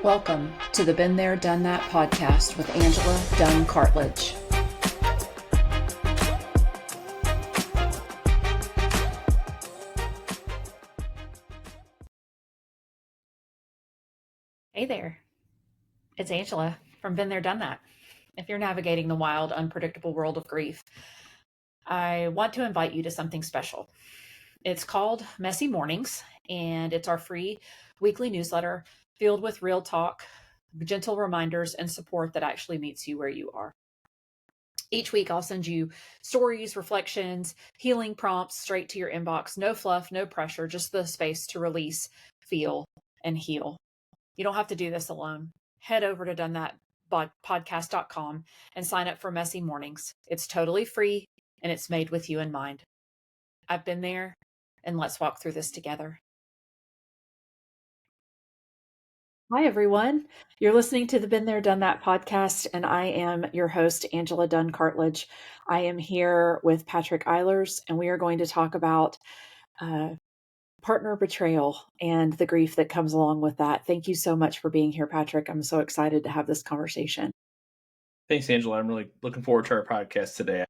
Welcome to the Been There, Done That podcast with Angela Dunn Cartledge. Hey there, it's Angela from Been There, Done That. If you're navigating the wild, unpredictable world of grief, I want to invite you to something special. It's called Messy Mornings, and it's our free weekly newsletter filled with real talk, gentle reminders, and support that actually meets you where you are. Each week, I'll send you stories, reflections, healing prompts straight to your inbox. No fluff, no pressure, just the space to release, feel, and heal. You don't have to do this alone. Head over to donethatpodcast.com and sign up for Messy Mornings. It's totally free and it's made with you in mind. I've been there, and let's walk through this together. Hi, everyone. You're listening to the Been There, Done That podcast, and I am your host, Angela Dunn Cartledge. I am here with Patrick Eilers, and we are going to talk about partner betrayal and the grief that comes along with that. Thank you so much for being here, Patrick. I'm so excited to have this conversation. Thanks, Angela. I'm really looking forward to our podcast today.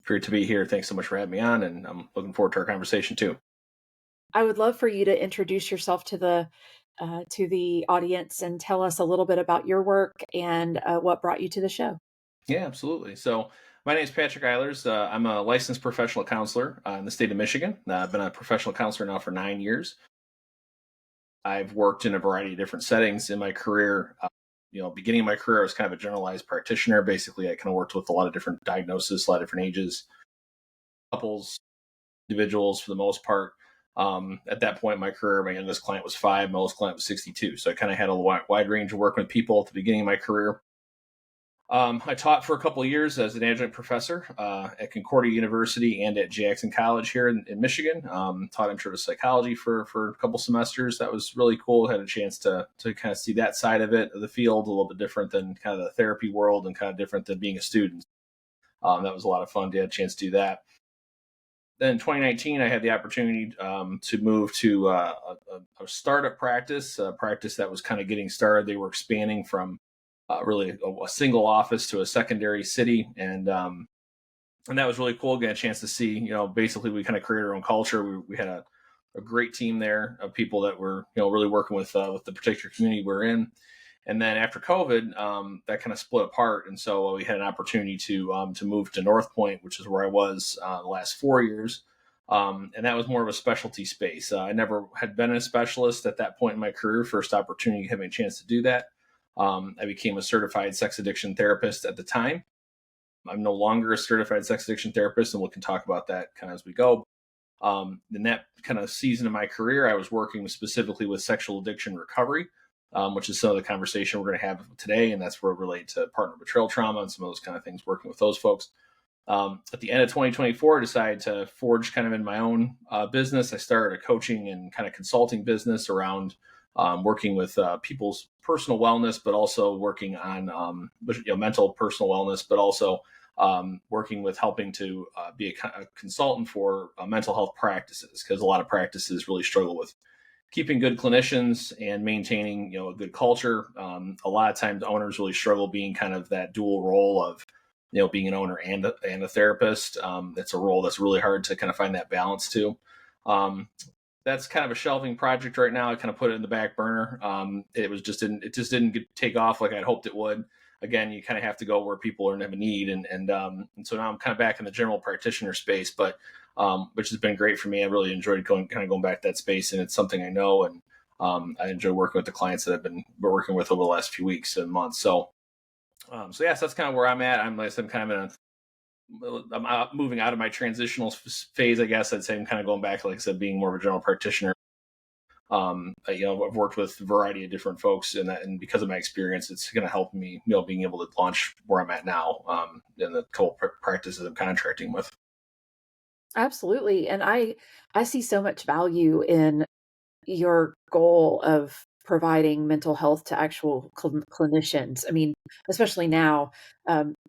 Great to be here. Thanks so much for having me on, and I'm looking forward to our conversation too. I would love for you to introduce yourself to the audience and tell us a little bit about your work and what brought you to the show. Yeah, absolutely. So my name is Patrick Eilers. I'm a licensed professional counselor in the state of Michigan. I've been a professional counselor now for 9 years. I've worked in a variety of different settings in my career. Beginning of my career, I was kind of a generalized practitioner. Basically, I kind of worked with a lot of different diagnoses, a lot of different ages, couples, individuals for the most part. At that point in my career, my youngest client was 5, my oldest client was 62. So I kind of had a wide range of working with people at the beginning of my career. I taught for a couple of years as an adjunct professor at Concordia University and at Jackson College here in Michigan. Taught intro to psychology for a couple semesters. That was really cool. Had a chance to kind of see that side of it, of the field, a little bit different than kind of the therapy world and kind of different than being a student. That was a lot of fun to have a chance to do that. Then in 2019, I had the opportunity to move to a startup practice, a practice that was kind of getting started. They were expanding from really a single office to a secondary city, and that was really cool. Getting a chance to see, basically we kind of created our own culture. We had a great team there of people that were, really working with the particular community we're in. And then after COVID, that kind of split apart, and so we had an opportunity to move to North Point, which is where I was the last 4 years, and that was more of a specialty space. I never had been a specialist at that point in my career. First opportunity having a chance to do that. I became a certified sex addiction therapist at the time. I'm no longer a certified sex addiction therapist, and we can talk about that kind of as we go. In that kind of season of my career, I was working specifically with sexual addiction recovery, which is some of the conversation we're going to have today. And that's where it relates to partner betrayal trauma and some of those kind of things, working with those folks. At the end of 2024, I decided to forge kind of in my own business. I started a coaching and kind of consulting business around working with people's personal wellness, but also working on mental personal wellness, but also working with helping to be a consultant for mental health practices, because a lot of practices really struggle with keeping good clinicians and maintaining, a good culture. A lot of times owners really struggle being kind of that dual role of, being an owner and a therapist. It's a role that's really hard to kind of find that balance to. That's kind of a shelving project right now. I kind of put it in the back burner. It just didn't take off like I'd hoped it would. Again, you kind of have to go where people are in a need. And so now I'm kind of back in the general practitioner space, but which has been great for me. I really enjoyed going back to that space, and it's something I know, and I enjoy working with the clients that I've been working with over the last few weeks and months. So yes, that's kind of where I'm at. I'm kind of I'm moving out of my transitional phase, I guess. I'd say I'm kind of going back, like I said, being more of a general practitioner. I've worked with a variety of different folks, and because of my experience, it's going to help me, being able to launch where I'm at now, in the couple practices I'm contracting with. Absolutely. And I see so much value in your goal of providing mental health to actual clinicians. I mean, especially now,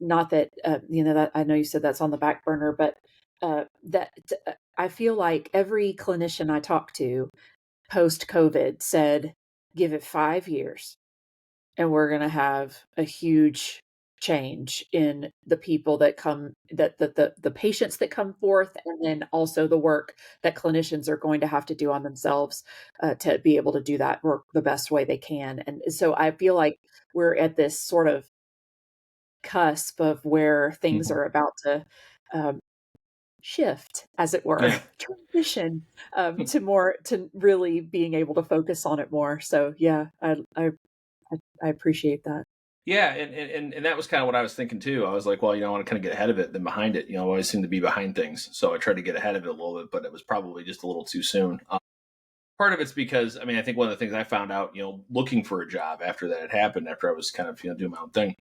not that, that I know you said that's on the back burner, but I feel like every clinician I talk to post COVID said, give it 5 years, and we're going to have a huge change in the people that come, that the patients that come forth, and then also the work that clinicians are going to have to do on themselves to be able to do that work the best way they can. And so I feel like we're at this sort of cusp of where things Mhm. are about to um, shift, as it were, Yeah. transition to more, to really being able to focus on it more. So yeah, I appreciate that. Yeah, and that was kind of what I was thinking too. I was like, well, I want to kind of get ahead of it than behind it. I always seem to be behind things, so I tried to get ahead of it a little bit, but it was probably just a little too soon. Part of it's because I think one of the things I found out, looking for a job after that had happened, after I was kind of doing my own thing,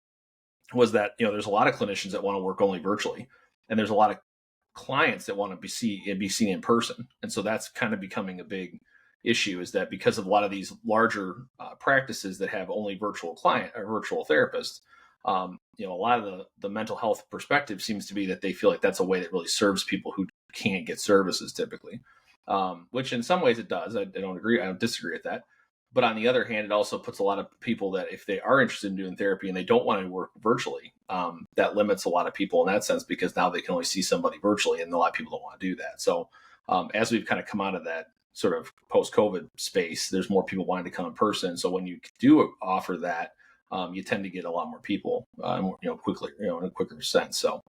was that there's a lot of clinicians that want to work only virtually, and there's a lot of clients that want to be seen in person, and so that's kind of becoming a big issue. Is that because of a lot of these larger practices that have only virtual client or virtual therapists, a lot of the mental health perspective seems to be that they feel like that's a way that really serves people who can't get services typically, which in some ways it does. I don't agree. I don't disagree with that. But on the other hand, it also puts a lot of people that if they are interested in doing therapy and they don't want to work virtually, that limits a lot of people in that sense, because now they can only see somebody virtually, and a lot of people don't want to do that. So as we've kind of come out of that sort of post-COVID space, there's more people wanting to come in person. So when you do offer that, you tend to get a lot more people, quickly, in a quicker sense. So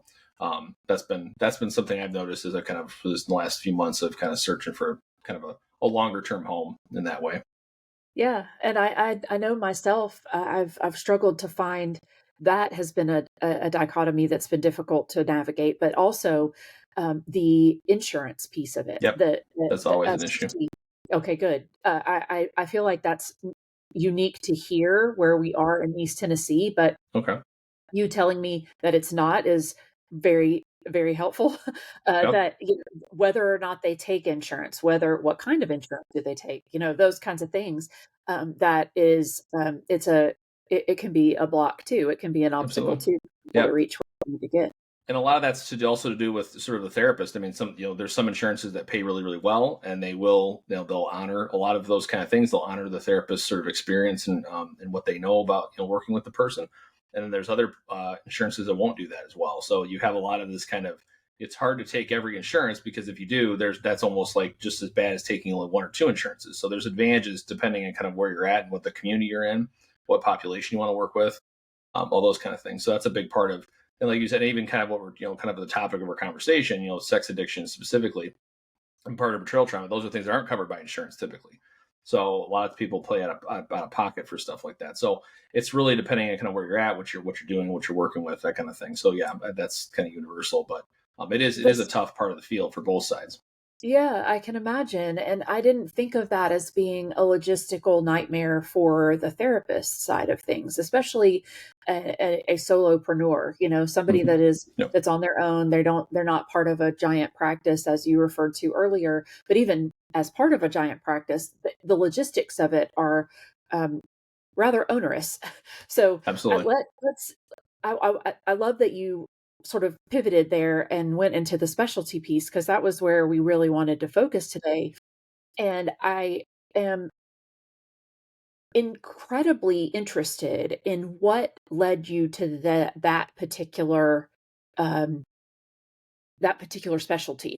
that's been something I've noticed as I kind of, for this in the last few months of kind of searching for kind of a longer term home in that way. Yeah, and I know myself, I've struggled to find, that has been a dichotomy that's been difficult to navigate, but also, the insurance piece of it, Yep, that's the always an issue. SST. Okay, good. I feel like that's unique to here where we are in East Tennessee, but Okay. you telling me that it's not is very, very helpful. Yep. That, whether or not they take insurance, whether what kind of insurance do they take, those kinds of things. That is, it can be a block too. It can be an obstacle Absolutely. too for people to Yep. reach where they need to get. And a lot of that's also to do with sort of the therapist. There's some insurances that pay really, really well, and they'll honor a lot of those kind of things. They'll honor the therapist's sort of experience and what they know about working with the person. And then there's other insurances that won't do that as well. So you have a lot of this kind of, it's hard to take every insurance, because if you do, that's almost like just as bad as taking only one or two insurances. So there's advantages depending on kind of where you're at and what the community you're in, what population you want to work with, all those kind of things. So that's a big part of, and like you said, even kind of what we're, kind of the topic of our conversation, sex addiction specifically, and part of betrayal trauma. Those are things that aren't covered by insurance typically. So a lot of people play out of pocket for stuff like that. So it's really depending on kind of where you're at, what you're doing, what you're working with, that kind of thing. So yeah, that's kind of universal, but it is a That's tough part of the field for both sides. Yeah, I can imagine. And I didn't think of that as being a logistical nightmare for the therapist side of things, especially a solopreneur, somebody Mm-hmm. Yep. that's on their own. They're not part of a giant practice, as you referred to earlier. But even as part of a giant practice, the logistics of it are um, rather onerous. So Absolutely. let's. I love that you sort of pivoted there and went into the specialty piece, because that was where we really wanted to focus today. And I am incredibly interested in what led you to um, that particular specialty.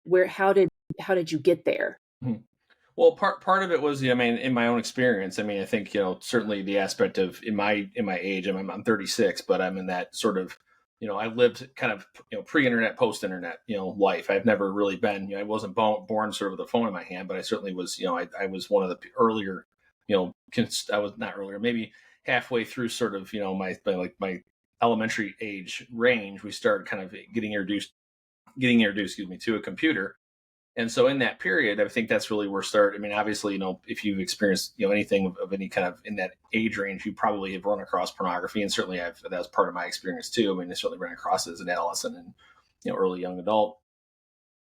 Where how did you get there? Mhm. Well, part of it was, in my own experience. I think, certainly the aspect of in my age. I'm 36, but I'm in that sort of, I lived kind of, pre-internet, post-internet, life. I've never really been, I wasn't born sort of with a phone in my hand, but I certainly was, I was one of the earlier, I was not earlier, maybe halfway through sort of, my elementary age range. We started kind of getting introduced, excuse me, to a computer. And so in that period, I think that's really where start. Obviously, if you've experienced, anything of any kind of in that age range, you probably have run across pornography, and certainly that was part of my experience too. I certainly ran across it as an adolescent and early young adult.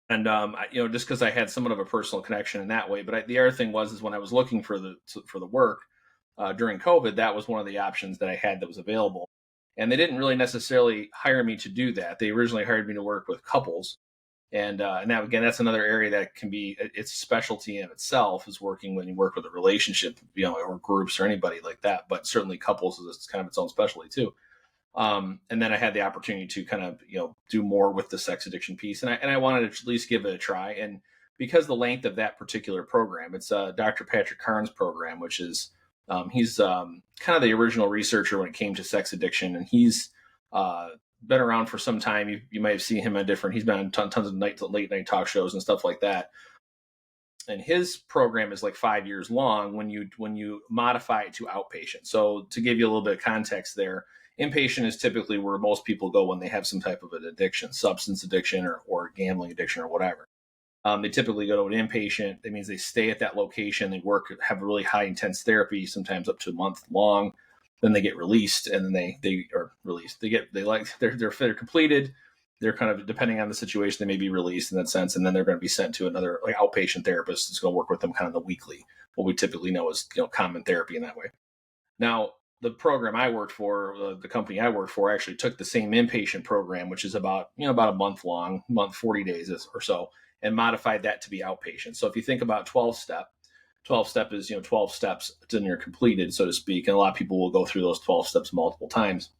And just because I had somewhat of a personal connection in that way. But the other thing is when I was looking for the work during COVID, that was one of the options that I had that was available. And they didn't really necessarily hire me to do that. They originally hired me to work with couples, And now again, that's another area that can be, it's a specialty in itself, is working when you work with a relationship, or groups or anybody like that. But certainly couples is kind of its own specialty too. And then I had the opportunity to kind of do more with the sex addiction piece, and I wanted to at least give it a try. And because the length of that particular program, it's Dr. Patrick Carnes' program, which is he's kind of the original researcher when it came to sex addiction, and he's been around for some time. You might have seen him on different. He's been on tons of late night talk shows and stuff like that. And his program is like 5 years long when you modify it to outpatient. So to give you a little bit of context there, inpatient is typically where most people go when they have some type of an addiction, substance addiction or gambling addiction or whatever. They typically go to an inpatient. That means they stay at that location. They have a really high intense therapy, sometimes up to a month long. Then they get released, and then they are released. They're completed. They're kind of, depending on the situation, they may be released in that sense, and then they're going to be sent to another like outpatient therapist that's going to work with them kind of the weekly, what we typically know as common therapy in that way. Now, the program I worked for, the company I worked for, actually took the same inpatient program, which is about a month long, 40 days or so, and modified that to be outpatient. So if you think about 12 step is 12 steps until you're completed, so to speak, and a lot of people will go through those 12 steps multiple times.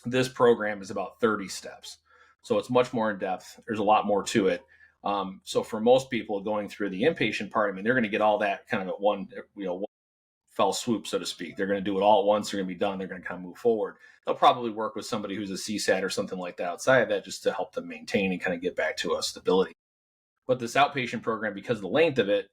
This program is about 30 steps, so it's much more in depth. There's a lot more to it. So for most people going through the inpatient part, I mean, they're going to get all that kind of at one fell swoop, so to speak. They're going to do it all at once. They're going to be done. They're going to kind of move forward. They'll probably work with somebody who's a CSAT or something like that outside of that, just to help them maintain and kind of get back to a stability. But this outpatient program, because of the length of it,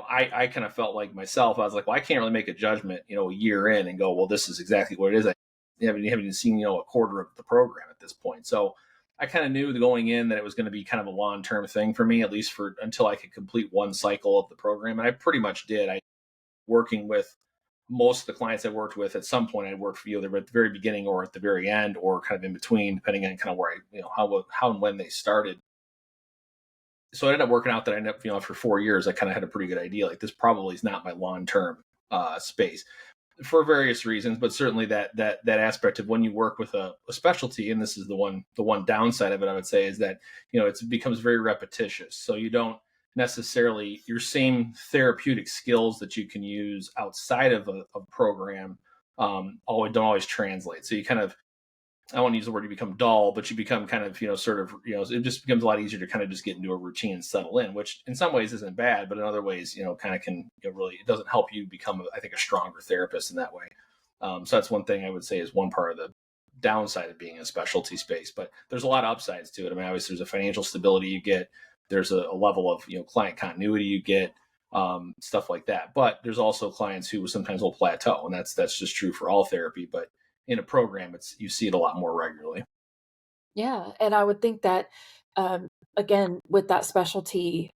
I kind of felt like myself, I was like, well, I can't really make a judgment, a year in and go, well, this is exactly what it is. I haven't even seen, a quarter of the program at this point. So I kind of knew going in that it was going to be kind of a long-term thing for me, at least for until I could complete one cycle of the program. And I pretty much did. I working with most of the clients I worked with, at some point I worked for either at the very beginning or at the very end, or kind of in between, depending on kind of where how and when they started. So it ended up working out that I ended up, after 4 years, I kind of had a pretty good idea. Like, this probably is not my long-term space for various reasons, but certainly that aspect of when you work with a specialty, and this is the one downside of it, I would say, is that, it becomes very repetitious. So you don't necessarily, your same therapeutic skills that you can use outside of a program don't always translate. So you kind of, I won't use the word you become dull, but you become kind of, it just becomes a lot easier to kind of just get into a routine and settle in, which in some ways isn't bad, but in other ways, kind of can really, it doesn't help you become, I think, a stronger therapist in that way. So that's one thing I would say is one part of the downside of being a specialty space, but there's a lot of upsides to it. I mean, obviously there's a financial stability you get, there's a level of, client continuity you get, stuff like that. But there's also clients who sometimes will plateau, and that's just true for all therapy. But in a program, you see it a lot more regularly. Yeah, and I would think that, again, with that specialty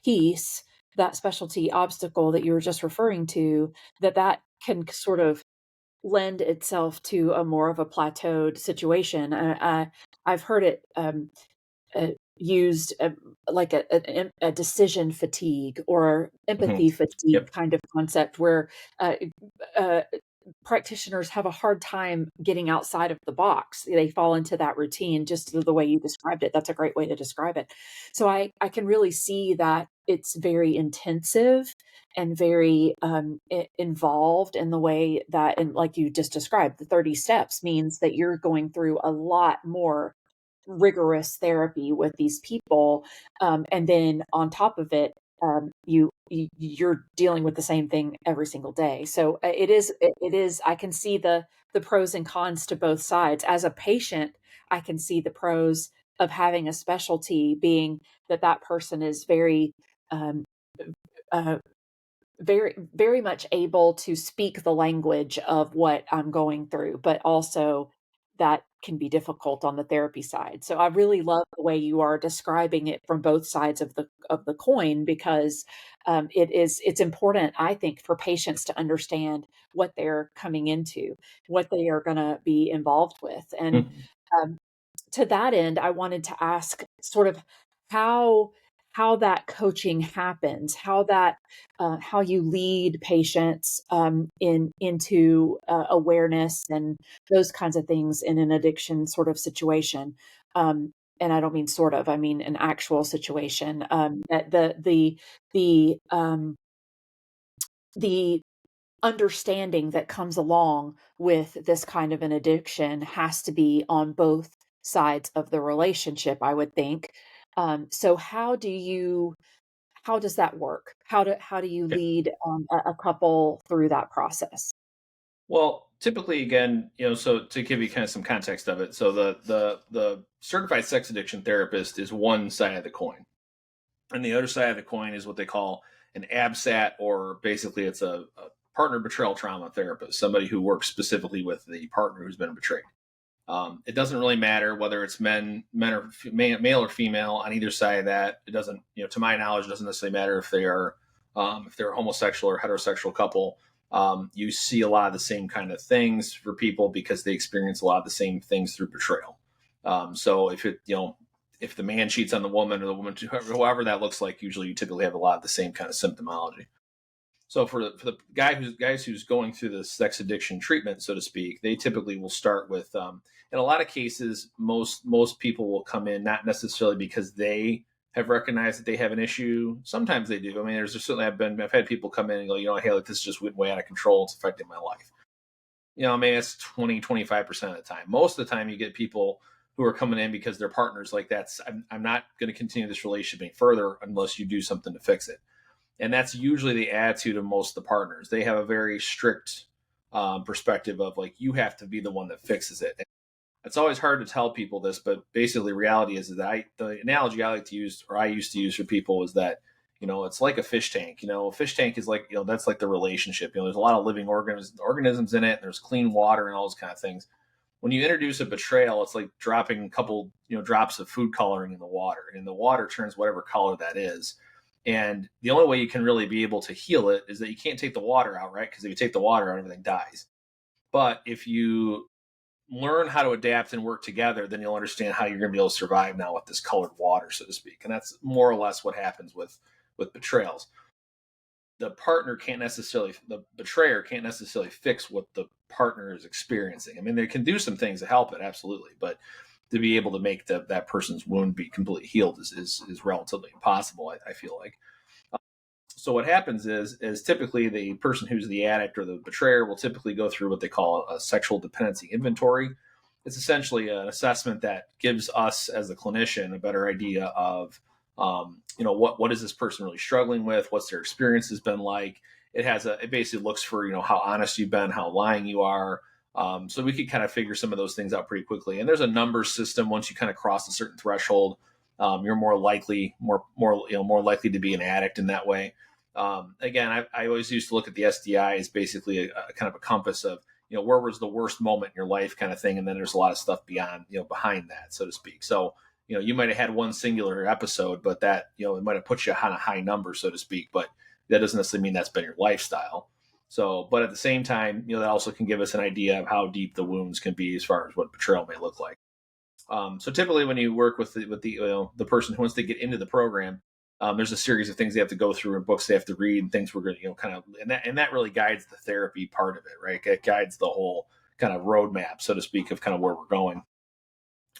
piece, that specialty obstacle that you were just referring to, that can sort of lend itself to a more of a plateaued situation. I've heard it used like a decision fatigue or Mm-hmm. empathy fatigue Yep. kind of concept where uh, uh, practitioners have a hard time getting outside of the box. They fall into that routine just the way you described it. That's a great way to describe it. So I can really see that it's very intensive and very involved in the way that, and like you just described, the 30 steps means that you're going through a lot more rigorous therapy with these people, and then on top of it, you're dealing with the same thing every single day. So it is. I can see the pros and cons to both sides. As a patient, I can see the pros of having a specialty being that person is um, uh, very much able to speak the language of what I'm going through, but also that can be difficult on the therapy side. So I really love the way you are describing it from both sides of the coin, because it's important, I think, for patients to understand what they're coming into, what they are going to be involved with. And Mhm. um, to that end, I wanted to ask sort of how how that coaching happens, how you lead patients into awareness and those kinds of things in an addiction sort of situation. and I don't mean sort of, I mean an actual situation, that the understanding that comes along with this kind of an addiction has to be on both sides of the relationship, I would think. So how does that work? How do you Yeah. lead, a couple through that process? Well, typically, again, so to give you kind of some context of it, so the certified sex addiction therapist is one side of the coin, and the other side of the coin is what they call an ABSAT, or basically it's a partner betrayal trauma therapist, somebody who works specifically with the partner who's been betrayed. It doesn't really matter whether it's men or male or female on either side of that. It doesn't, to my knowledge, it doesn't necessarily matter if they're a homosexual or heterosexual couple. You see a lot of the same kind of things for people because they experience a lot of the same things through betrayal. So if the man cheats on the woman, or the woman, however that looks like, usually you typically have a lot of the same kind of symptomology. So for the guys who's going through the sex addiction treatment, so to speak, they typically will start with, in a lot of cases, most people will come in not necessarily because they have recognized that they have an issue. Sometimes they do. I mean, there's certainly I've had people come in and go, hey, like, this just went way out of control. It's affecting my life. Maybe it's 20-25% of the time. Most of the time, you get people who are coming in because their partner's like, I'm not going to continue this relationship any further unless you do something to fix it. And that's usually the attitude of most of the partners. They have a very strict perspective of, like, you have to be the one that fixes it. And it's always hard to tell people this, but basically reality is that the analogy I like to use, or I used to use for people, is that, it's like a fish tank. A fish tank is like, that's like the relationship. There's a lot of living organisms in it, and there's clean water and all those kind of things. When you introduce a betrayal, it's like dropping a couple, drops of food coloring in the water, and the water turns whatever color that is. And the only way you can really be able to heal it is that you can't take the water out, right? Because if you take the water out, everything dies. But if you learn how to adapt and work together, then you'll understand how you're going to be able to survive now with this colored water, so to speak. And that's more or less what happens with betrayals. The betrayer can't necessarily fix what the partner is experiencing. I mean, they can do some things to help it, absolutely, but to be able to make that person's wound be completely healed is relatively impossible, I feel like. So what happens is typically the person who's the addict or the betrayer will typically go through what they call a sexual dependency inventory. It's essentially an assessment that gives us as a clinician a better idea of, what is this person really struggling with? What's their experience has been like? It basically looks for, how honest you've been, how lying you are. So we could kind of figure some of those things out pretty quickly. And there's a numbers system. Once you kind of cross a certain threshold, you're more likely to be an addict in that way. Again, I always used to look at the SDI as basically a kind of a compass of, where was the worst moment in your life kind of thing. And then there's a lot of stuff beyond, behind that, so to speak. So, you might have had one singular episode, but that, it might have put you on a high number, so to speak, but that doesn't necessarily mean that's been your lifestyle. So, but at the same time, that also can give us an idea of how deep the wounds can be as far as what betrayal may look like. So typically when you work with the person who wants to get into the program, there's a series of things they have to go through and books they have to read and things we're going to, kind of, and that really guides the therapy part of it, right? It guides the whole kind of roadmap, so to speak, of kind of where we're going.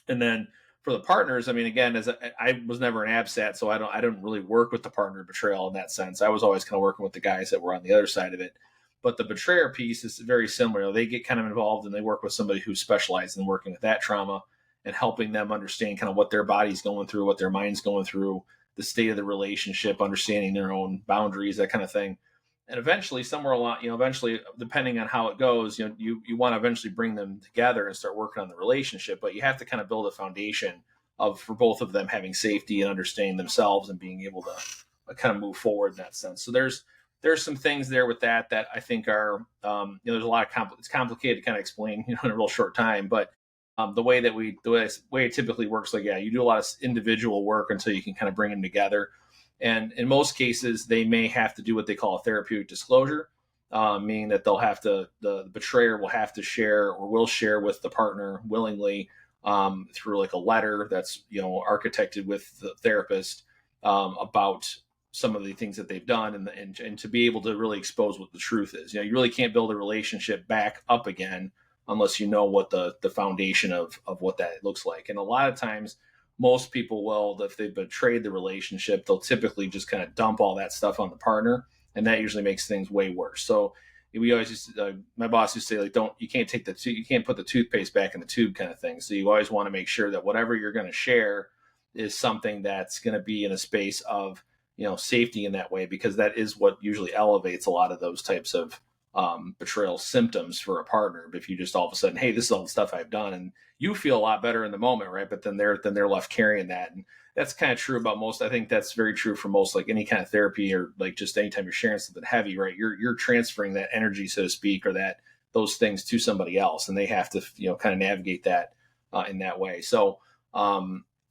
And then for the partners, I mean, again, I was never an ABSAT, so I don't really work with the partner betrayal in that sense. I was always kind of working with the guys that were on the other side of it. But the betrayer piece is very similar. They get kind of involved and they work with somebody who specializes in working with that trauma and helping them understand kind of what their body's going through, what their mind's going through, the state of the relationship, understanding their own boundaries, that kind of thing. And eventually, somewhere along, eventually, depending on how it goes, you want to eventually bring them together and start working on the relationship. But you have to kind of build a foundation for both of them having safety and understanding themselves and being able to kind of move forward in that sense. So there's some things there with that I think are, there's a lot of it's complicated to kind of explain, in a real short time, but the way it typically works, like, yeah, you do a lot of individual work until you can kind of bring them together. And in most cases, they may have to do what they call a therapeutic disclosure, meaning that the betrayer will have to share or will share with the partner willingly, through like a letter that's, architected with the therapist, about some of the things that they've done, and to be able to really expose what the truth is. You really can't build a relationship back up again unless you know what the foundation of what that looks like. And a lot of times most people will, if they've betrayed the relationship, they'll typically just kind of dump all that stuff on the partner, and that usually makes things way worse. So we always used to, my boss used to say, like, don't, you can't take you can't put the toothpaste back in the tube kind of thing. So you always want to make sure that whatever you're going to share is something that's going to be in a space of, safety in that way, because that is what usually elevates a lot of those types of betrayal symptoms for a partner. But if you just all of a sudden, hey, this is all the stuff I've done, and you feel a lot better in the moment, right? But then they're left carrying that, and that's kind of true about most. I think that's very true for most, like any kind of therapy, or like just anytime you're sharing something heavy, right? You're transferring that energy, so to speak, or those things to somebody else, and they have to kind of navigate that in that way. So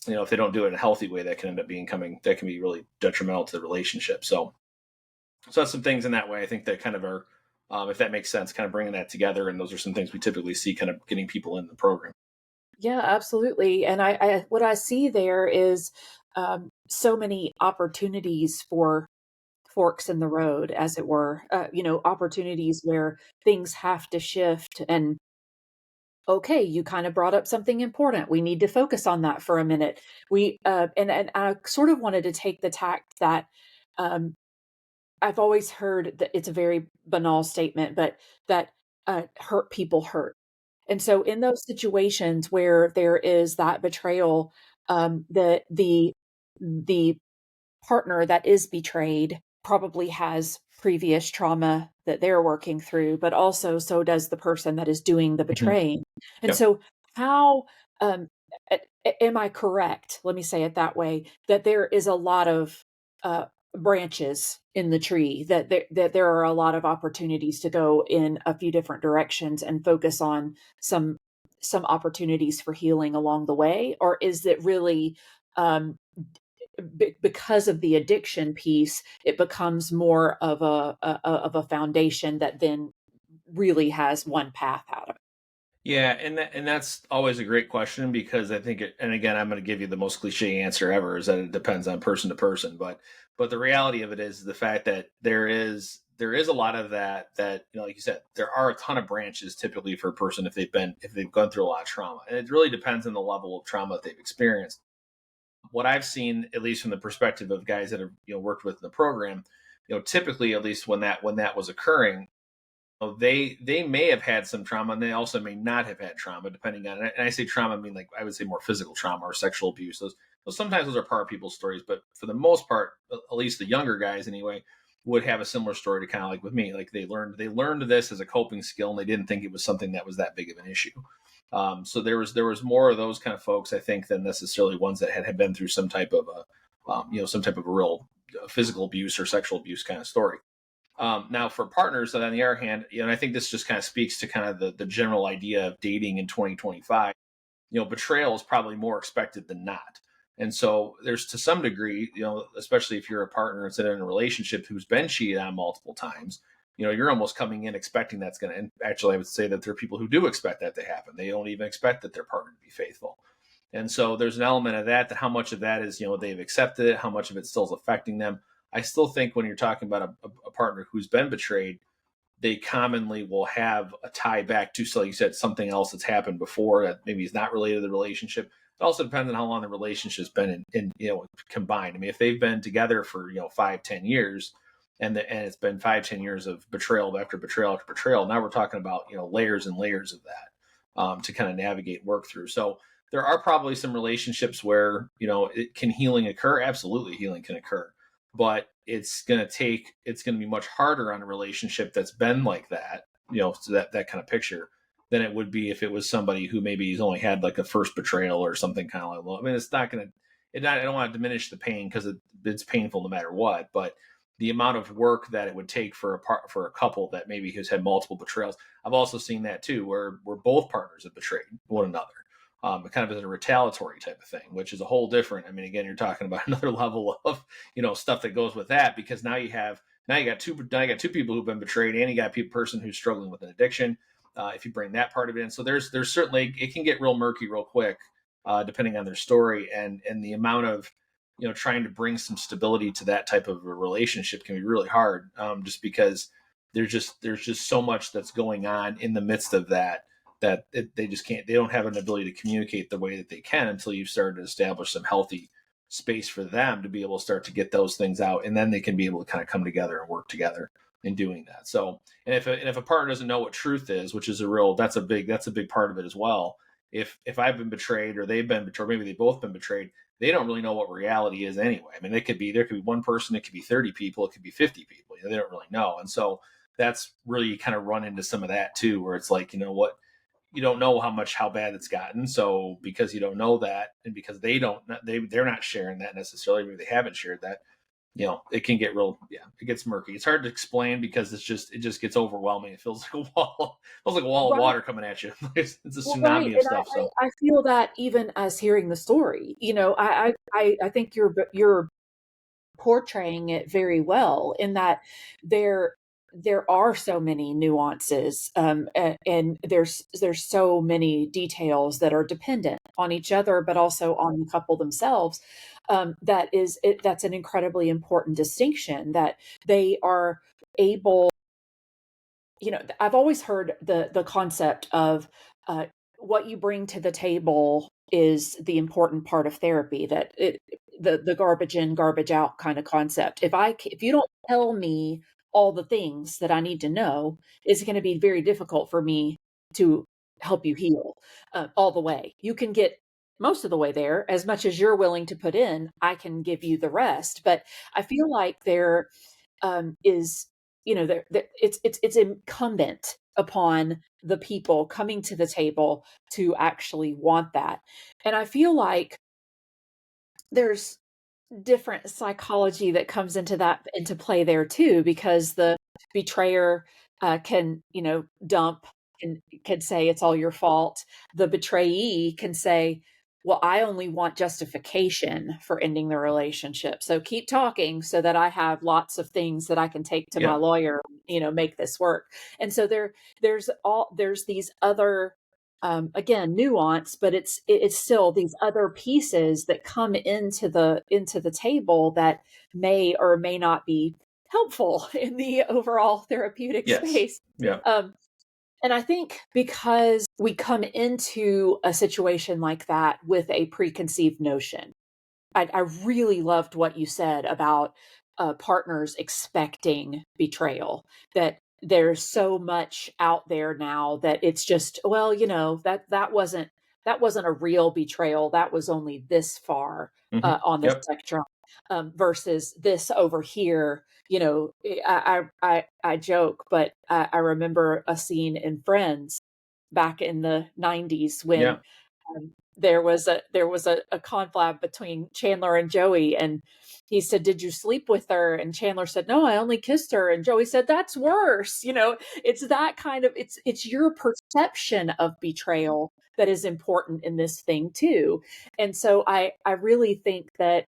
if they don't do it in a healthy way, that can end up that can be really detrimental to the relationship. So that's some things in that way. I think that kind of are, if that makes sense, kind of bringing that together. And those are some things we typically see kind of getting people in the program. Yeah, absolutely. And I what I see there is so many opportunities for forks in the road, as it were. Opportunities where things have to shift. And okay, you kind of brought up something important. We need to focus on that for a minute. And I sort of wanted to take the tact that um, I've always heard that it's a very banal statement, but that hurt people hurt. And so in those situations where there is that betrayal, the partner that is betrayed probably has previous trauma that they're working through, but also so does the person that is doing the Mm-hmm. betraying. And Yep. so how um am I correct? Let me say it that way, that there is a lot of uh branches in the tree, that there are a lot of opportunities to go in a few different directions and focus on some opportunities for healing along the way? Or is it really um because of the addiction piece, it becomes more of a foundation that then really has one path out of it? Yeah, and that's always a great question, because I think and again, I'm going to give you the most cliche answer ever, is that it depends on person to person. But the reality of it is the fact that there is a lot of that like you said, there are a ton of branches typically for a person if they've gone through a lot of trauma, and it really depends on the level of trauma that they've experienced. What I've seen, at least from the perspective of guys that have worked with the program, typically, at least when that was occurring, they may have had some trauma, and they also may not have had trauma, depending on. And I say trauma, I mean, like, I would say more physical trauma or sexual abuse. Those sometimes those are part of people's stories, but for the most part, at least the younger guys anyway, would have a similar story to kind of like with me. Like they learned this as a coping skill, and they didn't think it was something that was that big of an issue. So there was more of those kind of folks, I think, than necessarily ones that had been through some type of some type of a real physical abuse or sexual abuse kind of story. Now, for partners, on the other hand, and I think this just kind of speaks to kind of the general idea of dating in 2025. Betrayal is probably more expected than not. And so there's, to some degree, especially if you're a partner that's in a relationship who's been cheated on multiple times, you're almost coming in expecting that's going to, and actually I would say that there are people who do expect that to happen. They don't even expect that their partner to be faithful. And so there's an element of that how much of that is, they've accepted it, how much of it still is affecting them. I still think when you're talking about a partner who's been betrayed, they commonly will have a tie back to, so like you said, something else that's happened before that maybe is not related to the relationship. It also depends on how long the relationship's been combined. I mean, if they've been together for 5-10 years, and it's been 5-10 years of betrayal after betrayal after betrayal, now we're talking about layers and layers of that to kind of navigate and work through. So there are probably some relationships where healing occur. Absolutely, healing can occur, but it's going to be much harder on a relationship that's been like that, so that kind of picture, than it would be if it was somebody who maybe he's only had like a first betrayal or something kind of like. Well, I mean, it's not going to. I don't want to diminish the pain, because it's painful no matter what, but the amount of work that it would take for a couple that maybe has had multiple betrayals. I've also seen that too, where both partners have betrayed one another, kind of as a retaliatory type of thing, which is a whole different. I mean, again, you're talking about another level of stuff that goes with that, because now you got two people who've been betrayed, and you got a person who's struggling with an addiction. If you bring that part of it in, so there's certainly, it can get real murky real quick, depending on their story, and the amount of trying to bring some stability to that type of a relationship can be really hard, just because there's just so much that's going on in the midst of that they just can't, they don't have an ability to communicate the way that they can until you've started to establish some healthy space for them to be able to start to get those things out, and then they can be able to kind of come together and work together in doing that. So, and if a partner doesn't know what truth is, which is that's a big part of it as well. If I've been betrayed or they've been betrayed, maybe they've both been betrayed, they don't really know what reality is anyway. I mean, there could be one person, it could be 30 people, it could be 50 people. They don't really know. And so that's really, you kind of run into some of that too, where it's like, what, you don't know how bad it's gotten. So because you don't know that, and because they're not sharing that necessarily, maybe they haven't shared that, it can get it gets murky. It's hard to explain because it just gets overwhelming. It feels like a wall of Right. water coming at you. It's a Well, tsunami right. of And stuff. So I feel that even as hearing the story, I think you're portraying it very well in that there there are so many nuances, and there's so many details that are dependent on each other, but also on the couple themselves. That's an incredibly important distinction that they are able. I've always heard the concept of uh, what you bring to the table is the important part of therapy. That the garbage in, garbage out kind of concept. If you don't tell me all the things that I need to know, it's going to be very difficult for me to help you heal all the way. You can get most of the way there as much as you're willing to put in. I can give you the rest, but I feel like is it's incumbent upon the people coming to the table to actually want that. And I feel like there's different psychology that comes into play there too, because the betrayer can dump and can say it's all your fault. The betrayee can say, well, I only want justification for ending the relationship, so keep talking so that I have lots of things that I can take to my yeah, lawyer, make this work. And so there's these other, again, nuance, but it's still these other pieces that come into the table that may or may not be helpful in the overall therapeutic yes, space. yeah, Um, and I think because we come into a situation like that with a preconceived notion, I really loved what you said about partners expecting betrayal. That there's so much out there now that it's just, well, that wasn't a real betrayal. That was only this far on the yep, spectrum, versus this over here. I joke, but I remember a scene in Friends back in the '90s yeah, when there was a conflab between Chandler and Joey, and he said, "Did you sleep with her?" And Chandler said, "No, I only kissed her." And Joey said, "That's worse." It's that kind of it's your perception of betrayal that is important in this thing too. And so I really think that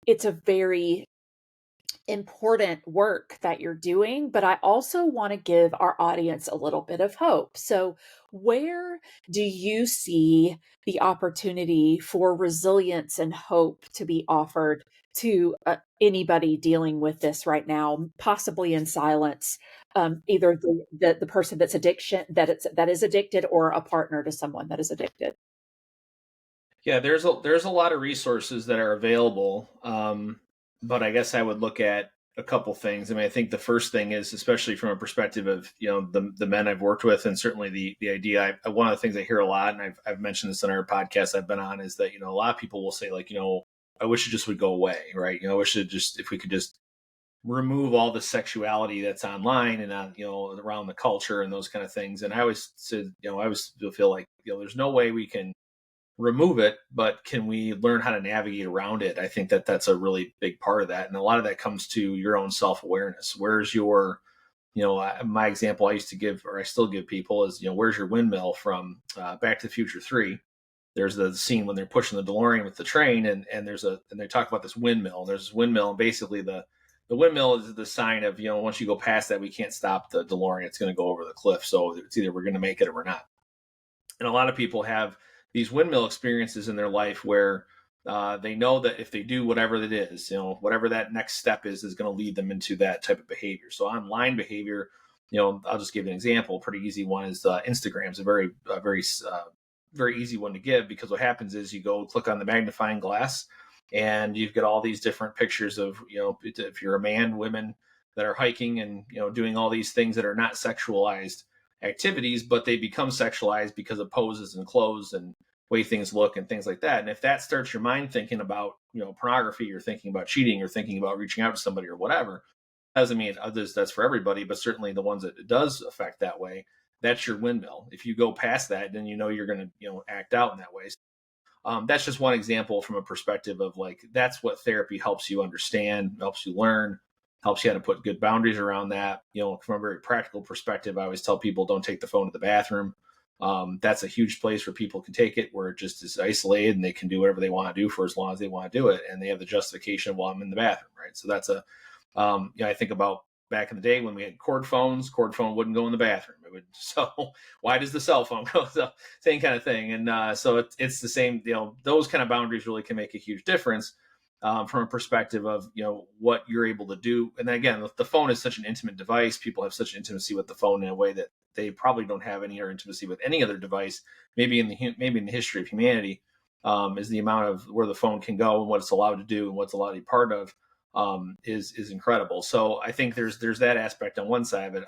it's a very important work that you're doing, but I also want to give our audience a little bit of hope. So, where do you see the opportunity for resilience and hope to be offered to anybody dealing with this right now, possibly in silence? Either the person that is addicted, or a partner to someone that is addicted. yeah. There's a lot of resources that are available, but I guess I would look at a couple things. I mean, I think the first thing is, especially from a perspective of the men I've worked with, and certainly the idea. One of the things I hear a lot, and I've mentioned this in our podcast I've been on, is that a lot of people will say, like, I wish it just would go away, right? I wish it just, if we could just remove all the sexuality that's online and on around the culture and those kind of things. And I always said, I always feel like there's no way we can remove it, but can we learn how to navigate around it? I think that that's a really big part of that, and a lot of that comes to your own self-awareness. Where's your my example I used to give, or I still give people, is where's your windmill from Back to the Future 3? There's the scene when they're pushing the DeLorean with the train, and they talk about this windmill. And there's this windmill, and basically the windmill is the sign of once you go past that, we can't stop the DeLorean. It's going to go over the cliff. So it's either we're going to make it or we're not. And a lot of people have these windmill experiences in their life where they know that if they do whatever it is, whatever that next step is going to lead them into that type of behavior. So online behavior I'll just give you an example. A pretty easy one is Instagram's a very easy one to give, because what happens is you go click on the magnifying glass and you've got all these different pictures of, if you're a man, women that are hiking and, doing all these things that are not sexualized activities, but they become sexualized because of poses and clothes and way things look and things like that. And if that starts your mind thinking about, pornography, or thinking about cheating, or thinking about reaching out to somebody or whatever, doesn't mean others that's for everybody, but certainly the ones that it does affect that way, that's your windmill. If you go past that, then you're going to act out in that way. That's just one example from a perspective of, like, that's what therapy helps you understand, helps you learn, helps you how to put good boundaries around that. From a very practical perspective, I always tell people, don't take the phone to the bathroom. That's a huge place where people can take it, where it just is isolated and they can do whatever they want to do for as long as they want to do it, and they have the justification of, well, I'm in the bathroom, right? So that's I think about back in the day when we had cord phone wouldn't go in the bathroom. It would. So why does the cell phone go? So same kind of thing. And so it's the same, those kind of boundaries really can make a huge difference from a perspective of, what you're able to do. And then again, the phone is such an intimate device. People have such intimacy with the phone in a way that they probably don't have any other intimacy with any other device, maybe in the history of humanity, is the amount of where the phone can go and what it's allowed to do and what's allowed to be part of. Is incredible. So I think there's that aspect on one side, but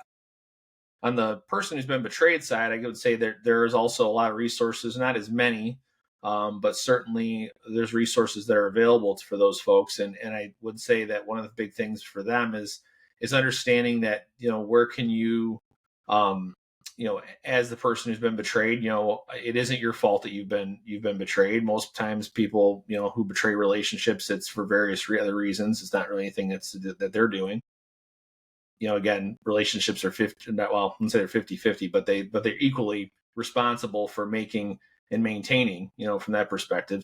on the person who's been betrayed side, I would say that there is also a lot of resources, not as many, but certainly there's resources that are available for those folks. And I would say that one of the big things for them is understanding that, where can you, as the person who's been betrayed, it isn't your fault that you've been betrayed. Most times people, who betray relationships, it's for various other reasons. It's not really anything that they're doing. Again, relationships are 50, well, let's say they're 50-50, but they're equally responsible for making and maintaining, from that perspective.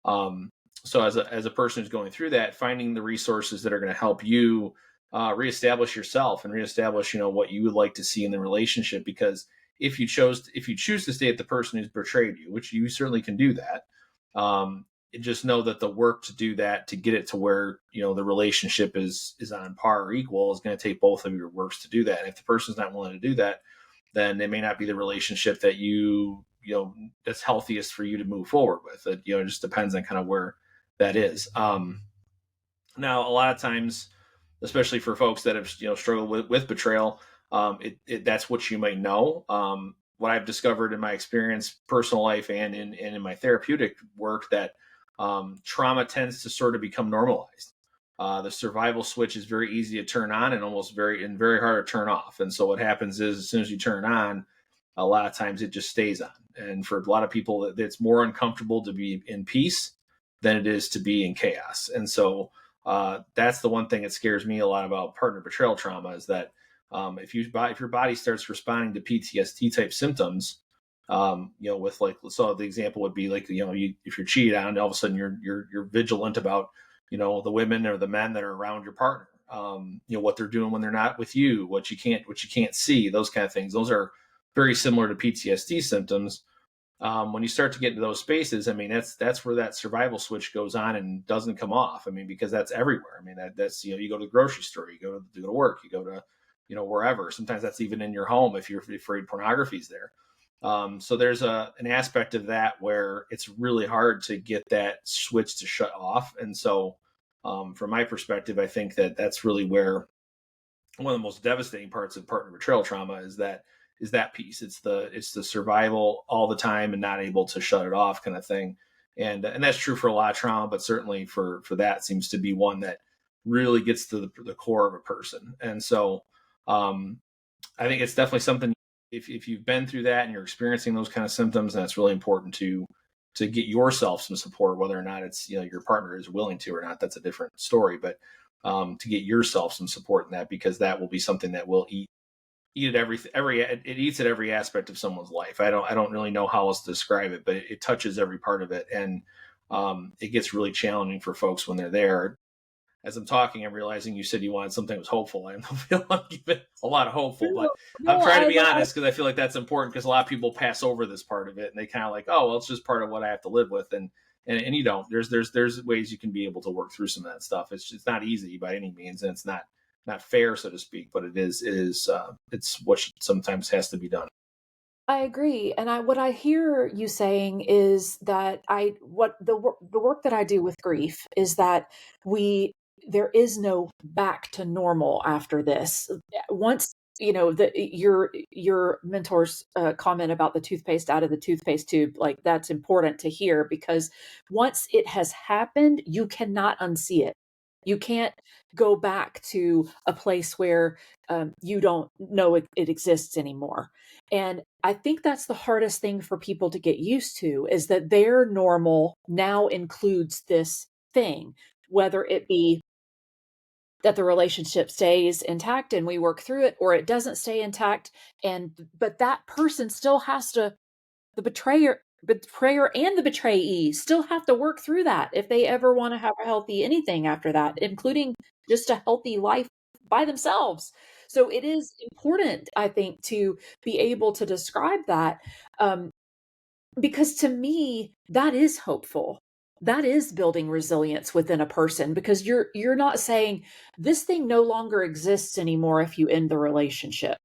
So as a person who's going through that, finding the resources that are going to help you reestablish yourself and reestablish, what you would like to see in the relationship. Because if you choose to stay with the person who's betrayed you, which you certainly can do that, just know that the work to do that, to get it to where, the relationship is on par or equal, is going to take both of your works to do that. And if the person's not willing to do that, then it may not be the relationship that that's healthiest for you to move forward with. It, just depends on kind of where that is. Now, a lot of times, especially for folks that have struggled with betrayal, that's what you might know. What I've discovered in my experience, personal life, and in my therapeutic work, that trauma tends to sort of become normalized. The survival switch is very easy to turn on and very hard to turn off. And so what happens is, as soon as you turn it on, a lot of times it just stays on. And for a lot of people, it's more uncomfortable to be in peace than it is to be in chaos. And so that's the one thing that scares me a lot about partner betrayal trauma, is that if your body starts responding to PTSD type symptoms, with, like, so the example would be like, if you're cheated on, all of a sudden you're vigilant about, the women or the men that are around your partner, what they're doing when they're not with you, what you can't see, those kind of things. Those are very similar to PTSD symptoms. When you start to get into those spaces, I mean, that's where that survival switch goes on and doesn't come off. I mean, because that's everywhere. I mean, that's, you go to the grocery store, you go to work, you go to, wherever. Sometimes that's even in your home if you're afraid pornography's there. So there's an aspect of that where it's really hard to get that switch to shut off. And so, from my perspective, I think that that's really where one of the most devastating parts of partner betrayal trauma is that piece. It's the survival all the time and not able to shut it off kind of thing. And that's true for a lot of trauma, but certainly for that seems to be one that really gets to the core of a person. And so, I think it's definitely something, if you've been through that and you're experiencing those kind of symptoms, then it's really important to get yourself some support, whether or not it's, your partner is willing to or not. That's a different story, but to get yourself some support in that, because that will be something that will eat at it eats at every aspect of someone's life. I don't really know how else to describe it, but it touches every part of it. And it gets really challenging for folks when they're there. As I'm talking, I'm realizing you said you wanted something that was hopeful. I don't feel like giving a lot of hopeful, but I'm trying to be honest, because I feel like that's important, because a lot of people pass over this part of it and they kind of like, oh, well, it's just part of what I have to live with. And you don't. There's ways you can be able to work through some of that stuff. It's not easy by any means, and it's not not fair, so to speak, but it's what sometimes has to be done. I agree, and I what I hear you saying is that I what the work that I do with grief is that we there is no back to normal after this. Once, your mentor's, comment about the toothpaste out of the toothpaste tube, like, that's important to hear because once it has happened, you cannot unsee it. You can't go back to a place where, you don't know it exists anymore. And I think that's the hardest thing for people to get used to is that their normal now includes this thing, whether it be that the relationship stays intact and we work through it or it doesn't stay intact but that person still has to the betrayer and the betrayee still have to work through that if they ever want to have a healthy anything after that, including just a healthy life by themselves. So it is important, I think, to be able to describe that, um, because to me, that is hopeful. That is building resilience within a person because you're not saying this thing no longer exists anymore if you end the relationship.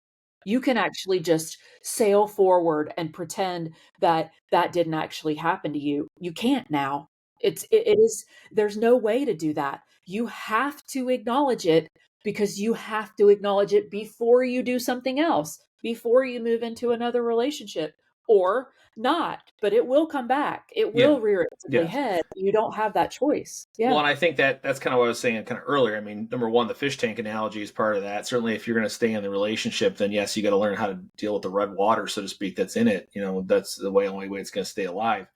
You can actually just sail forward and pretend that that didn't actually happen to you. You can't now. It is there's no way to do that. You have to acknowledge it because you have to acknowledge it before you do something else, before you move into another relationship or not, but it will come back. It Yeah. will rear its ugly Yes. head. You don't have that choice. Well, Yeah. and I think that's kind of what I was saying kind of earlier. I mean, number one, the fish tank analogy is part of that. Certainly, if you're going to stay in the relationship, then yes, you got to learn how to deal with the red water, so to speak, that's in it. That's the only way it's going to stay alive.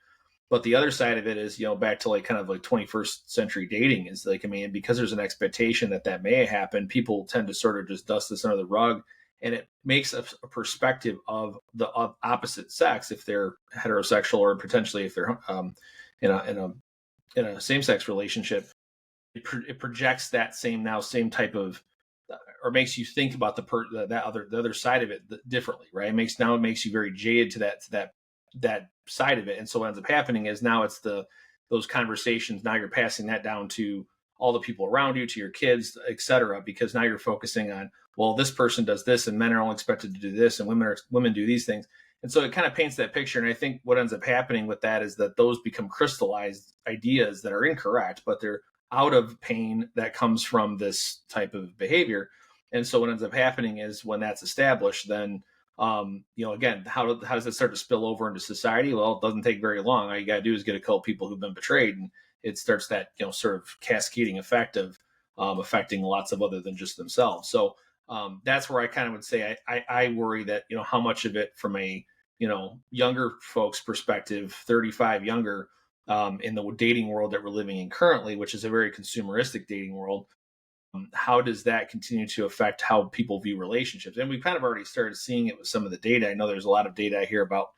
But the other side of it is, back to like kind of like 21st century dating is like, I mean, because there's an expectation that that may happen, people tend to sort of just dust this under the rug. And it makes a perspective of the opposite sex, if they're heterosexual or potentially if they're in a same sex relationship, it projects that same type of or makes you think about the other side of it differently, right? It makes you very jaded to that side of it, and so what ends up happening is now it's those conversations. Now you're passing that down to all the people around you, to your kids, etc. Because now you're focusing on, well, this person does this, and men are only expected to do this, and women do these things, and so it kind of paints that picture. And I think what ends up happening with that is that those become crystallized ideas that are incorrect, but they're out of pain that comes from this type of behavior. And so what ends up happening is when that's established, then again, how does it start to spill over into society? Well, it doesn't take very long. All you got to do is get a couple people who've been betrayed, and it starts that sort of cascading effect of affecting lots of other than just themselves. So that's where I kind of would say I worry that how much of it from a younger folks perspective, 35 younger, in the dating world that we're living in currently, which is a very consumeristic dating world, how does that continue to affect how people view relationships? And we've kind of already started seeing it with some of the data. I know there's a lot of data I hear about,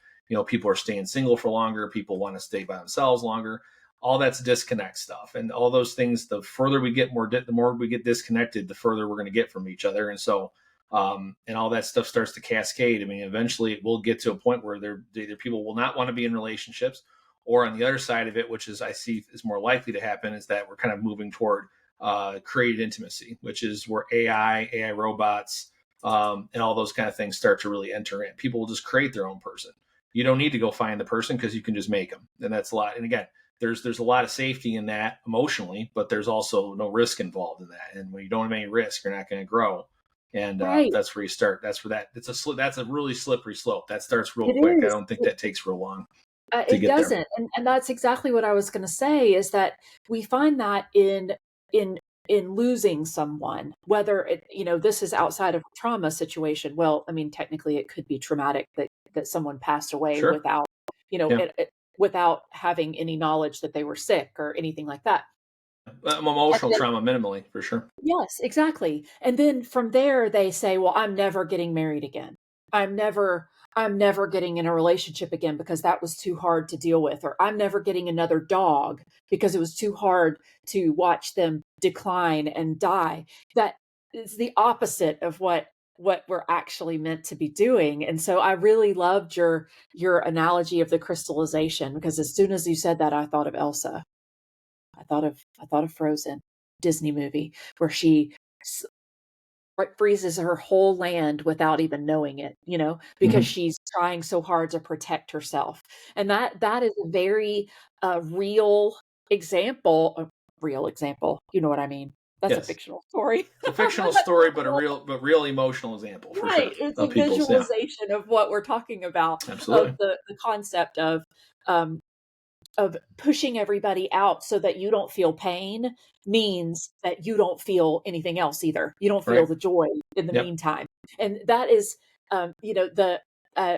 people are staying single for longer, people want to stay by themselves longer. All that's disconnect stuff. And all those things, the further we get the more we get disconnected, the further we're going to get from each other. And so, and all that stuff starts to cascade. I mean, eventually it will get to a point where either people will not want to be in relationships, or on the other side of it, which is I see is more likely to happen, is that we're kind of moving toward created intimacy, which is where AI robots, and all those kind of things start to really enter in. People will just create their own person. You don't need to go find the person because you can just make them, and that's a lot. And again, there's a lot of safety in that emotionally, but there's also no risk involved in that. And when you don't have any risk, you're not going to grow. And Right. that's where you start. That's where that's a really slippery slope. That starts real It quick. I is. don't think that takes real long to It get there. doesn't, and that's exactly what I was gonna say is that we find that in in losing someone, whether this is outside of a trauma situation. Well, I mean, technically, it could be traumatic that someone passed away Sure. without, Yeah. without having any knowledge that they were sick or anything like that. And Emotional then trauma minimally for sure. yes, exactly. And then from there they say, "Well, I'm never getting married again. I'm never getting in a relationship again because that was too hard to deal with, or I'm never getting another dog because it was too hard to watch them decline and die." That is the opposite of what we're actually meant to be doing. And so I really loved your analogy of the crystallization because as soon as you said that I thought of Elsa. I thought of Frozen, Disney movie, where she right, freezes her whole land without even knowing it, because Hmm. she's trying so hard to protect herself. And that is a very, real example real example, you know what I mean? That's a Yes, fictional story. it's a But fictional that's story, not but a real. real emotional example for Right, sure it's a of people's. Yeah, visualization of what we're talking about, of absolutely. the concept um of pushing everybody out so that you don't feel pain means that you don't feel anything else either. You don't feel Right. the joy in the Yep. meantime. And that is, the uh,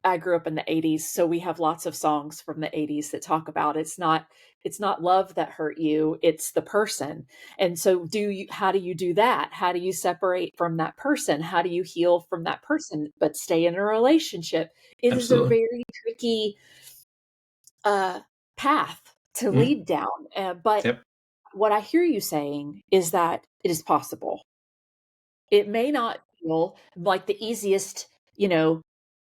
I grew up in the 80s, so we have lots of songs from the 80s that talk about it's not love that hurt you, it's the person. And so how do you do that? How do you separate from that person? How do you heal from that person but stay in a relationship? It is a Absolutely. very tricky uh, path to Mhm. lead down. But Yep. what I hear you saying is that it is possible. It may not feel like the easiest,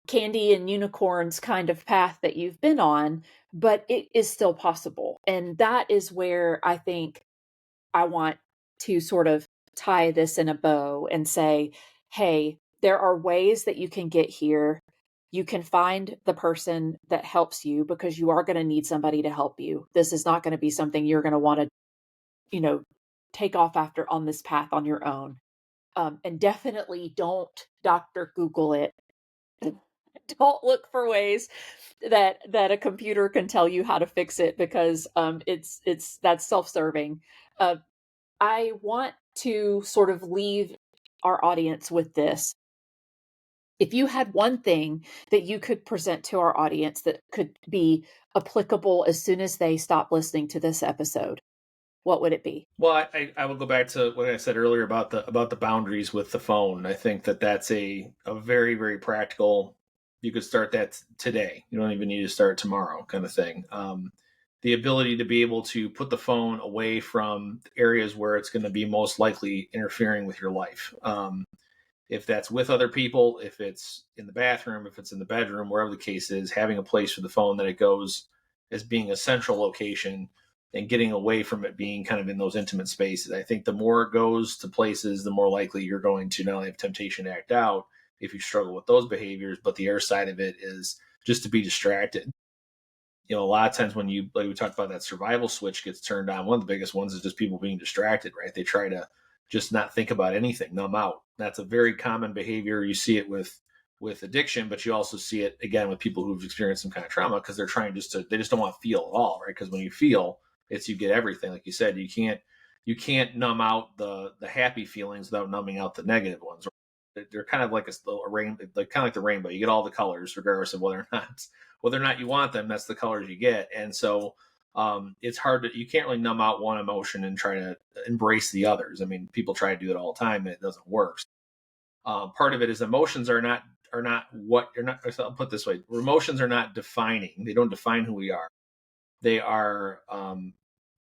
candy and unicorns kind of path that you've been on, but it is still possible. And that is where I think I want to sort of tie this in a bow and say, hey, there are ways that you can get here. You can find the person that helps you because you are going to need somebody to help you. This is not going to be something you're going to want to, you know, take off after on this path on your own. And definitely don't Dr. Google it. Don't look for ways that a computer can tell you how to fix it because it's that's self-serving. Uh, I want to sort of leave our audience with this. If you had one thing that you could present to our audience that could be applicable as soon as they stop listening to this episode, what would it be? Well, I will go back to what I said earlier about the boundaries with the phone. I think that that's a very very practical. You could start that today. You don't even need to start tomorrow, kind of thing. The ability to be able to put the phone away from areas where it's going to be most likely interfering with your life. If that's with other people, if it's in the bathroom, if it's in the bedroom, wherever the case is, having a place for the phone that it goes as being a central location and getting away from it being kind of in those intimate spaces. I think the more it goes to places, the more likely you're going to not only have temptation to act out if you struggle with those behaviors, but the other side of it is just to be distracted. A lot of times when you, like we talked about, that survival switch gets turned on, one of the biggest ones is just people being distracted, right? They try to just not think about anything, numb out. That's a very common behavior. You see it with addiction, but you also see it again with people who've experienced some kind of trauma because they're trying they just don't want to feel at all, right? Because when you feel, it's you get everything. Like you said, you can't numb out the happy feelings without numbing out the negative ones. They're kind of like a rain, like kind of like the rainbow. You get all the colors, regardless of whether or not you want them. That's the colors you get, and so it's hard to, you can't really numb out one emotion and try to embrace the others. I mean, people try to do it all the time, and it doesn't work. Part of it is emotions are not what you're not. I'll put it this way: emotions are not defining. They don't define who we are. They are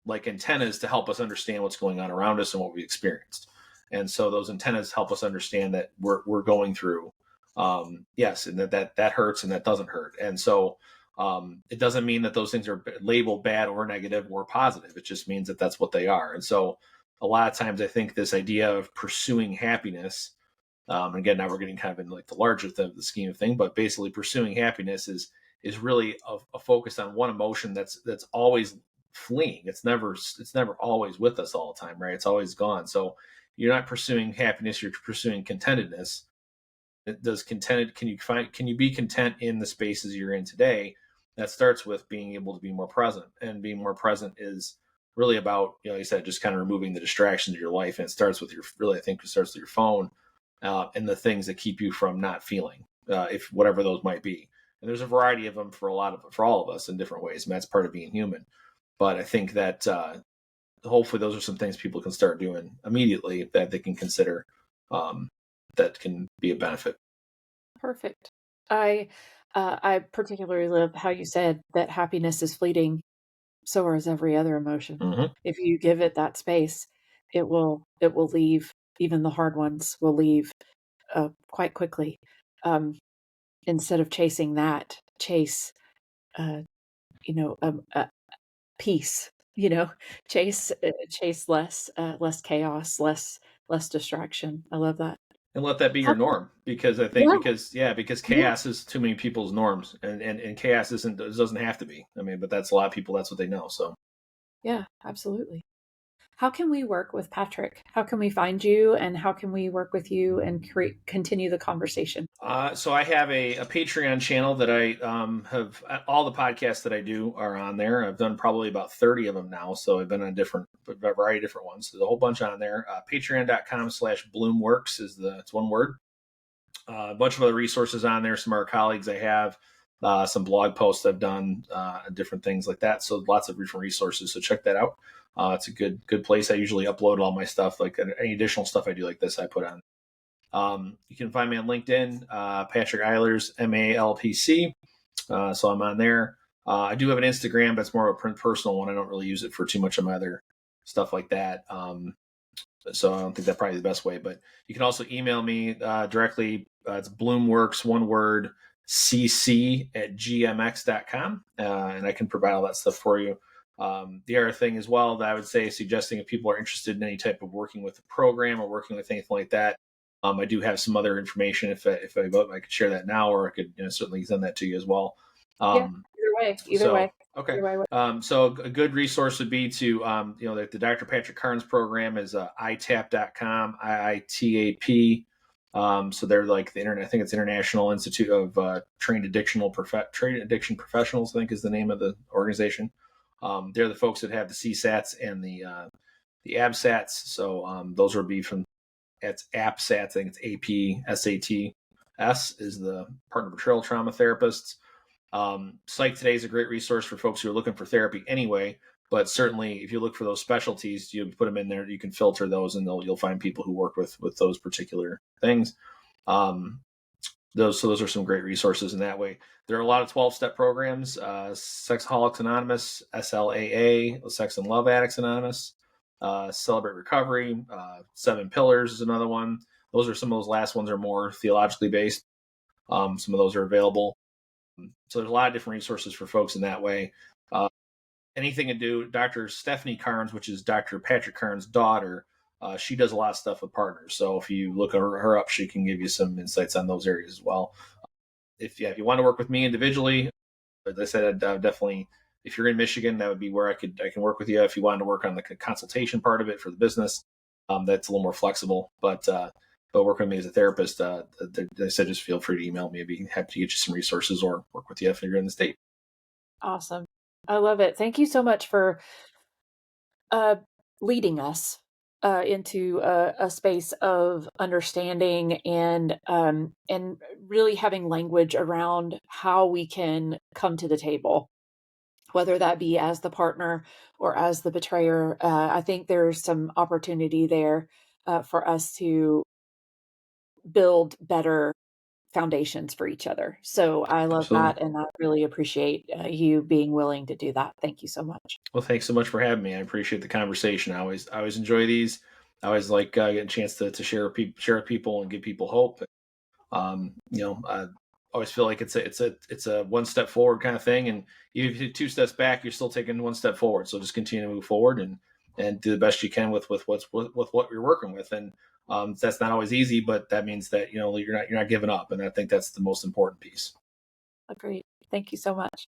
like antennas to help us understand what's going on around us and what we experienced. And so those antennas help us understand that we're going through, yes, and that hurts and that doesn't hurt. And so it doesn't mean that those things are labeled bad or negative or positive. It just means that that's what they are. And so a lot of times I think this idea of pursuing happiness, again, now we're getting kind of in like the larger the scheme of thing, but basically pursuing happiness is really a focus on one emotion that's always fleeing. It's never always with us all the time, right? It's always gone. So you're not pursuing happiness; you're pursuing contentedness. It does contented. Can you be content in the spaces you're in today? That starts with being able to be more present, and being more present is really about, like you said, just kind of removing the distractions of your life. And it starts with I think it starts with your phone, and the things that keep you from not feeling, if whatever those might be. And there's a variety of them for all of us in different ways, and that's part of being human. But I think that hopefully those are some things people can start doing immediately that they can consider, um, that can be a benefit. Perfect. I particularly love how you said that happiness is fleeting, so is every other emotion. Hmm. If you give it that space, it will leave. Even the hard ones will leave quite quickly. Um, Instead of chasing that, chase uh, peace. Chase less chaos, less less distraction. I love that. And let that be your norm, because I think because chaos is too many people's norms, and chaos doesn't have to be. I mean, but that's a lot of people. That's what they know. So Yeah, absolutely. How can we work with Patrick? How can we find you, and how can we work with you and continue the conversation? So I have a Patreon channel that I have. All the podcasts that I do are on there. I've done probably about 30 of them now. So I've been on a variety of different ones. There's a whole bunch on there. Patreon.com/bloomworks it's one word. A bunch of other resources on there. Some of our colleagues I have, some blog posts I've done, different things like that. So lots of different resources. So check that out. It's a good place. I usually upload all my stuff. Like any additional stuff I do like this, I put on. You can find me on LinkedIn, Patrick Eilers, MALPC. So I'm on there. I do have an Instagram, but it's more of a personal one. I don't really use it for too much of my other stuff like that. So I don't think that's probably the best way. But you can also email me directly. It's Bloomworks, one word, cc@gmx.com. And I can provide all that stuff for you. The other thing as well that I would say, suggesting if people are interested in any type of working with a program or working with anything like that, I do have some other information. If I could share that now, or I could certainly send that to you as well. Yeah, either way. Okay. Either way. So a good resource would be to, the Dr. Patrick Carnes program is itap.com, IITAP. So they're like the internet. I think it's International Institute of Trained Addiction Professionals, I think is the name of the organization. They're the folks that have the CSATs and the ABSATs. So those would be from, it's APSAT, I think it's APSATS is the partner betrayal trauma therapists. Psych Today is a great resource for folks who are looking for therapy anyway, but certainly if you look for those specialties, you put them in there, you can filter those and you'll find people who work with those particular things. Those are some great resources in that way. There are a lot of 12-step programs, Sexaholics Anonymous, SLAA, Sex and Love Addicts Anonymous, Celebrate Recovery, 7 Pillars is another one. Those are some of those last ones are more theologically based. Some of those are available. So there's a lot of different resources for folks in that way. Anything to do, Dr. Stephanie Carnes, which is Dr. Patrick Carnes' daughter, she does a lot of stuff with partners. So if you look her up, she can give you some insights on those areas as well. If you want to work with me individually, as I said, definitely, if you're in Michigan, that would be where I can work with you. If you wanted to work on the consultation part of it for the business, that's a little more flexible. But working with me as a therapist, I said, just feel free to email me. I'd be happy to get you some resources or work with you if you're in the state. Awesome. I love it. Thank you so much for leading us into a space of understanding and really having language around how we can come to the table, whether that be as the partner or as the betrayer. I think there's some opportunity there for us to build better foundations for each other. So I love Absolutely. that, and I really appreciate you being willing to do that. Thank you so much. Well, thanks so much for having me. I appreciate the conversation. I always enjoy these. I always like getting a chance to share with people and give people hope. I always feel like it's a one step forward kind of thing, and even if you take 2 steps back, you're still taking 1 step forward. So just continue to move forward and do the best you can with what you're working with. And that's not always easy, but that means that you're not giving up, and I think that's the most important piece. Agreed. Thank you so much.